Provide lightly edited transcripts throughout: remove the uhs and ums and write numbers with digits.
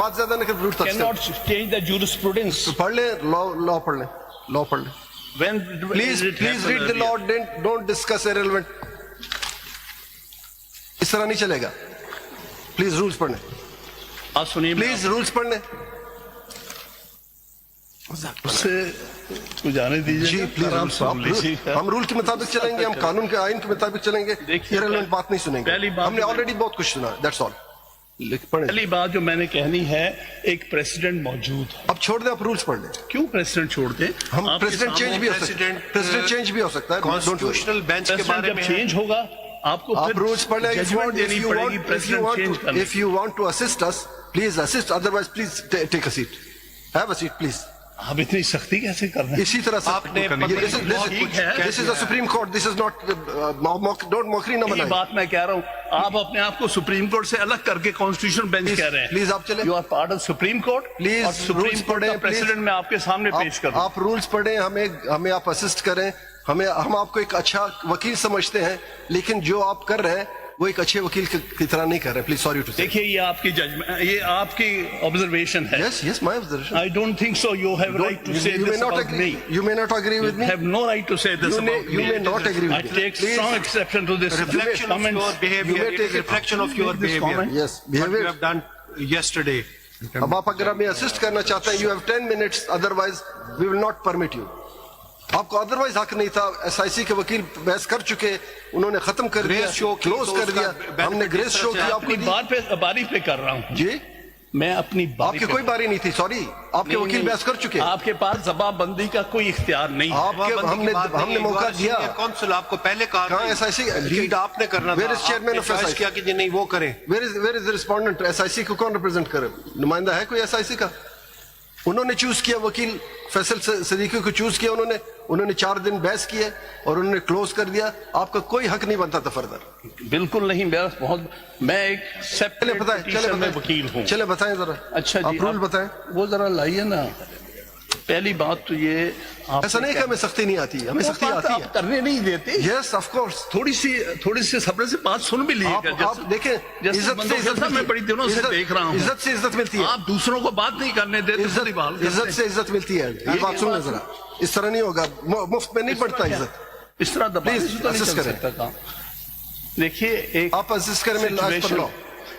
بات زیادہ نہیں کریں. cannot change the jurisprudence. پڑھ لیں لا پڑھ لیں, لا پڑھ لیں. When Please read the law. Don't discuss irrelevant. اس طرح نہیں چلے گا. پلیز رولز پڑھ لیں. آپ سنیے, پلیز رولز پڑھ لیں. اسے جانے دیجیے. جی پلیز, ہم رول کے مطابق چلیں گے, ہم قانون کے آئین کے مطابق چلیں گے. irrelevant بات نہیں سنیں گے. ہم نے آلریڈی بہت کچھ سنا. That's all. پہلی بات جو میں نے کہنی ہے, ایک پریسیڈنٹ موجود ہے. اب چھوڑ دیں, آپ رولز پڑھ لیں. کیوں پریسیڈنٹ چھوڑ دیں؟ ہم پریسیڈنٹ چینج بھی ہو سکتا ہے. پریسیڈنٹ چینج بھی ہو سکتا ہے. کانسٹیٹیوشنل بینچ کے بارے جب میں چینج ہوگا آپ کو آپ رولز پڑھ لیں. ججمنٹ دینی پڑے گی پریسیڈنٹ چینج کرنے. If you want to assist us, please assist. Otherwise, please take a seat. Have a seat, please. آپ اتنی سختی کیسے کر رہے ہیں؟ اسی طرح سے آپ نے this is the Supreme Court. This is not don't mockery نہ یہ بنائیں. بات میں کہہ رہا ہوں, آپ اپنے آپ کو سپریم کورٹ سے الگ کر کے کانسٹیٹیوشن بینچ کہہ رہے ہیں. پلیز آپ چلیں. You are part of Supreme Court. Please, اور سپریم rules کورٹ کا پڑھیں, پریسیڈنٹ میں آپ کے سامنے پیش کر دوں. آپ رولز پڑھیں, ہمیں آپ اسسٹ کریں. ہم آپ کو ایک اچھا وکیل سمجھتے ہیں, لیکن جو آپ کر رہے ہیں وہ ایک اچھے وکیل کی طرح نہیں کر رہے. پلیز سوری ٹو سے. دیکھیے یہ آپ کی ججمنٹ, یہ آپ کی آبزرویشن ہے. Yes, my observation. I don't think so. You have right to say You may this not about agree. me. You may not agree with You me. have no right to say this You about me. may not agree with I me. take Please. strong exception to this. reflection of comments. your behavior. You may It is take it. reflection of your This behavior. comment. Yes, What you behavior. have done yesterday. اب آپ اگر ہمیں assist کرنا چاہتے ہیں, you have 10 minutes. Otherwise, we will not permit you. آپ کو otherwise حق نہیں تھا. ایس آئی سی کے وکیل بحث کر چکے, انہوں نے ختم کر دیا, Grace show کی کلوز تو کر اس کا دیا. ہم نے گریس شو کیا. آپ اپنی کو بات پہ باری پہ کر رہا ہوں. جی میں اپنی آپ باری کی کوئی باری نہیں تھی. سوری, آپ کے وکیل بحث کر چکے. آپ کے پاس زبان بندی کا کوئی اختیار نہیں. آپ کے ہم نے موقع دیا. کونسل آپ کو پہلے کہا کہاں ایس آئی سی لیڈ آپ نے کرنا Where is chairman of تھا, کیا کہ جی نہیں وہ کریں. Where is respondent. S I C کو کون ریپرزینٹ کرے؟ نمائندہ ہے کوئی ایس آئی سی کا؟ انہوں نے چوز کیا, وکیل فیصل صدیقی کو چوز کیا. انہوں نے 4 دن بحث کیے اور انہوں نے کلوز کر دیا. آپ کا کوئی حق نہیں بنتا تھا فردر. بالکل نہیں. میں ایک چلے سیپریٹ میں وکیل ہوں. چلے بتائیں ذرا. اچھا جی, آپ رول بتائیں. وہ ذرا لائیے نا. پہلی بات تو یہ, ایسا نہیں کہ ہمیں سختی نہیں آتی, ہمیں سختی آتی ہے. آپ کرنے نہیں دیتے. Yes of course. تھوڑی سی صبر سے بات سن بھی لیجیے گا. آپ دیکھیں, عزت سے عزت, میں بڑی دنوں سے دیکھ رہا ہوں, عزت سے عزت ملتی ہے. آپ دوسروں کو بات نہیں کرنے دیتے. عزت سے عزت ملتی ہے. یہ بات سنیں ذرا. اس طرح نہیں ہوگا, مفت میں نہیں پڑتا عزت. اس طرح دیکھیے, آپ اسسٹ کریں.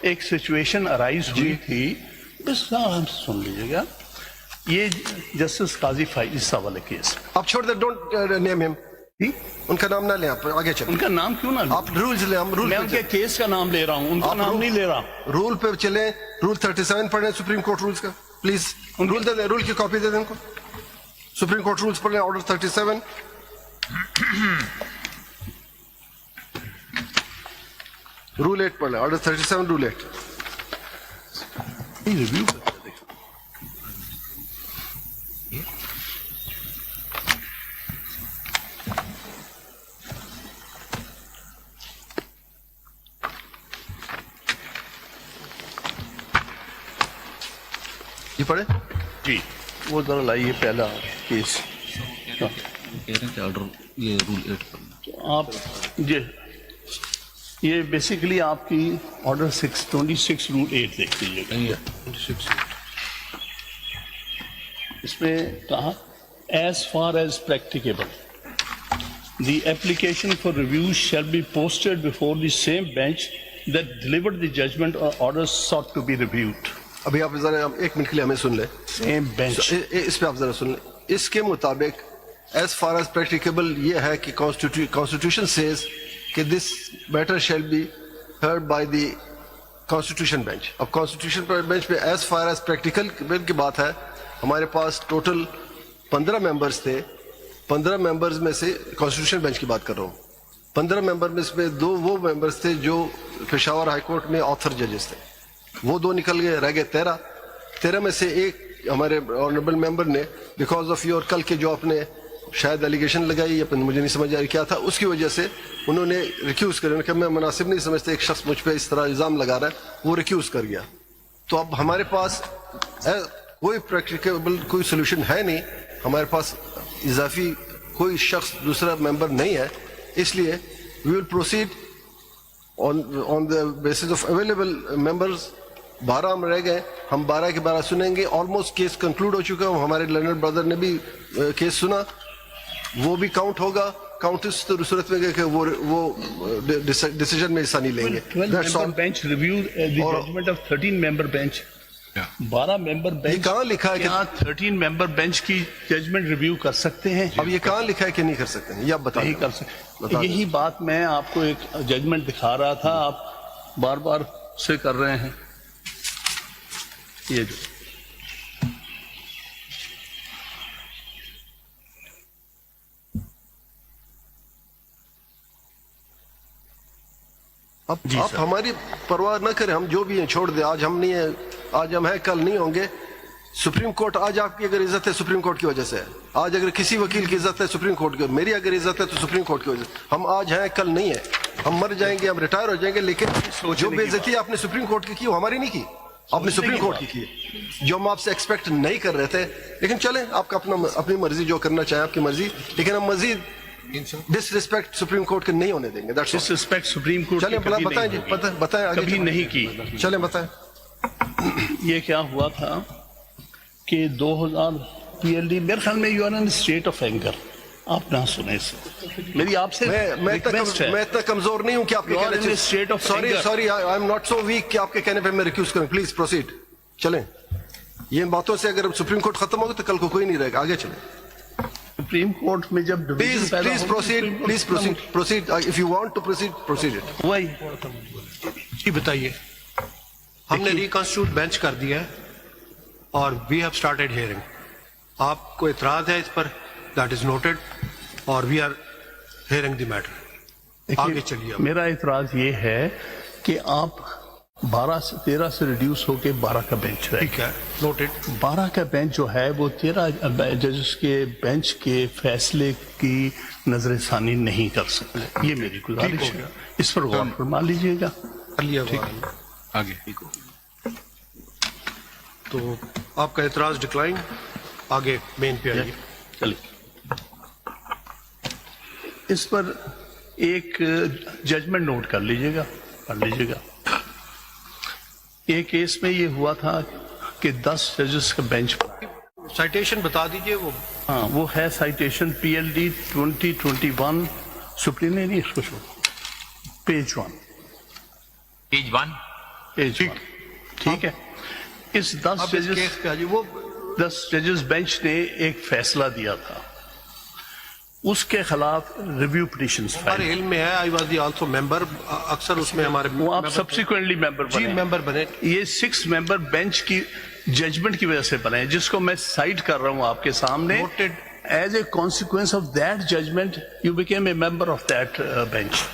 ایک سچویشن ارائز ہوئی تھی, بس سن لیجیے گا. یہ جسٹس قاضی فائز صاحب والے کیس. آپ چھوڑ دیں, ڈونٹ نیم ہم. ان کا نام نہ لیں, آپ آگے چلیں. ان کا نام کیوں نہ لیں؟ آپ رولز لیں. ہم رول, میں ان کے کیس کا نام لے رہا ہوں, ان کا نام نہیں لے رہا. رول پہ چلیں. رول 37 پڑھیں سپریم کورٹ رولز کا. پلیز رول دے دیں, رول کی کاپی دے دیں ان کو. سپریم کورٹ رولز پڑھ لیں, آرڈر 37. رول 8 پڑھ لیں, آرڈر 37 رول 8. ریویو یہ پڑھیں جی. وہ ذرا لائیے پہلا کیس. کہہ رہے ہیں کہ آرڈر یہ رول 8 کرنا. آپ جی, یہ بیسیکلی آپ کی آرڈر 26 رول 8 دیکھ لیجیے گا. اس میں کہا, as far as practicable the application for review shall be posted before the same bench that delivered the judgment اور order sought to be reviewed. ابھی آپ ذرا 1 منٹ کے لیے ہمیں سن لیں. Same bench. اس پہ آپ ذرا سن لیں. اس کے مطابق ایز فار ایز پریکٹیکیبل یہ ہے کہ کانسٹیٹیوشن سیز کہ this matter shall be heard by the constitution bench. اب کانسٹیٹیوشن بینچ پہ ایز فار ایز پریکٹیکل کی بات ہے. ہمارے پاس ٹوٹل 15 ممبرز تھے. 15 ممبرز میں سے کانسٹیٹیوشن بینچ کی بات کر رہا ہوں. 15 ممبر میں سے 2 وہ ممبرز تھے جو پشاور ہائی کورٹ میں آتھر ججز تھے. وہ 2 نکل گئے, رہ گئے 13. 13 میں سے ایک ہمارے آنریبل ممبر نے بیکاز آف یور کل کے جو آپ نے شاید ایلیگیشن لگائی یا مجھے نہیں سمجھ آ رہی کیا تھا, اس کی وجہ سے انہوں نے ریکیوز کر. کہ میں مناسب نہیں سمجھتا ایک شخص مجھ پہ اس طرح الزام لگا رہا ہے, وہ ریکیوز کر گیا. تو اب ہمارے پاس کوئی پریکٹیکیبل کوئی سولوشن ہے نہیں. ہمارے پاس اضافی کوئی شخص دوسرا ممبر نہیں ہے. اس لیے we will proceed on the basis of available members 12 ہم رہ گئے, ہم 12 کے 12 سنیں گے. آلموسٹ کیس کنکلوڈ ہو چکا ہے, ہمارے لرنر بردر نے بھی کیس سنا, وہ بھی کاؤنٹ ہوگا. کاؤنٹ اس صورت میں کہ وہ ڈیسیجن میں حصہ نہیں لیں گے. 12-member bench reviewed the judgment of 13-member bench. 12-member یہ bench کہاں لکھا ہے کہ کیا 13-member bench کی ججمنٹ ریویو کر سکتے ہیں؟ اب یہ کہاں لکھا ہے کہ نہیں کر سکتے ہیں, یہ آپ بتا نہیں دیں. کر سکتے. یہی بات میں آپ کو ایک ججمنٹ دکھا رہا تھا, آپ بار بار سے کر رہے ہیں. یہ جو آپ ہماری پرواہ نہ کریں, ہم جو بھی ہیں چھوڑ دیں. آج ہم نہیں ہیں, آج ہم ہیں, کل نہیں ہوں گے. سپریم کورٹ آج آپ کی اگر عزت ہے سپریم کورٹ کی وجہ سے ہے. آج اگر کسی وکیل کی عزت ہے سپریم کورٹ کی, میری اگر عزت ہے تو سپریم کورٹ کی وجہ سے. ہم آج ہیں, کل نہیں ہیں. ہم مر جائیں گے, ہم ریٹائر ہو جائیں گے, لیکن جو بے عزتی آپ نے سپریم کورٹ کی وہ ہماری نہیں کی, آپ نے سپریم کورٹ کی کی, جو ہم آپ سے ایکسپیکٹ نہیں کر رہے تھے. لیکن چلیں, آپ کا اپنی مرضی, جو کرنا چاہیں آپ کی مرضی, لیکن ہم مزید ڈس ریسپیکٹ سپریم کورٹ کے نہیں ہونے دیں گے. ڈس ریسپیکٹ سپریم کورٹ چلیں بتائیں جی, بتائیں آگے. کبھی نہیں کی. چلیں بتائیں. یہ کیا ہوا تھا کہ 2000 PLD, میرے خیال میں you are in state of anger. آپ نہ سنیں سے, میری آپ سے میں ریکویسٹ ہے. اتنا کمزور نہیں ہوں کہ آپ کے کہنے سے, sorry I am not so week کہ آپ کے کہنے پہ میں ریکیوز کروں. Please proceed. چلیں, یہ باتوں سے اگر سپریم کورٹ ختم ہوگا تو کل کو کوئی نہیں رہے گا. آگے چلیں. سپریم کورٹ میں جب please proceed if you want to proceed it. وہی جی بتائیے. ہم نے ریکنسٹیٹیوٹ بینچ کر دیا ہے اور وی ہیو اسٹارٹیڈ ہیئرنگ. آپ کو اعتراض ہے اس پر؟ دیٹ از نوٹڈ اور we are hearing the matter. آگے چلیے. میرا اعتراض یہ ہے کہ آپ 12 سے 13 سے ریڈیوس ہو کے 12 کا بینچ رہے. ٹھیک ہے, نوٹڈ. 12 کا بینچ جو ہے وہ 13 ججز کے بینچ کے فیصلے کی نظر ثانی نہیں کر سکتے. یہ میری گزارش ہے, اس پر غور فرما لیجیے گا. آگے تو آپ کا اعتراض ڈکلائن. آگے مین پہ آئیے. چلیے, اس پر ایک ججمنٹ نوٹ کر لیجیے گا, پڑھ لیجیے گا. ایک کیس میں یہ ہوا تھا کہ 10 ججز کا بینچ, سائٹیشن بتا دیجئے. وہ ہاں وہ ہے سائٹیشن PLD 2021 سپریم نہیں, اس کو چھوڑو, پیج 1. ٹھیک ہے. اس 10 ججز کیس پہ آئیے. وہ 10 ججز بینچ نے ایک فیصلہ دیا تھا, اس کے خلاف ریویو پٹیشنز ہمارے علم میں ہے. آئی واز دی آلسو ممبر. اکثر اس میں ہمارے وہ آپ سبسیکوینٹلی ممبر جی بنے. ممبر بنے. یہ 6 ممبر بینچ کی ججمنٹ کی وجہ سے بنے, جس کو میں سائٹ کر رہا ہوں آپ کے سامنے. Noted. As a consequence of that judgment, you became a member of that bench.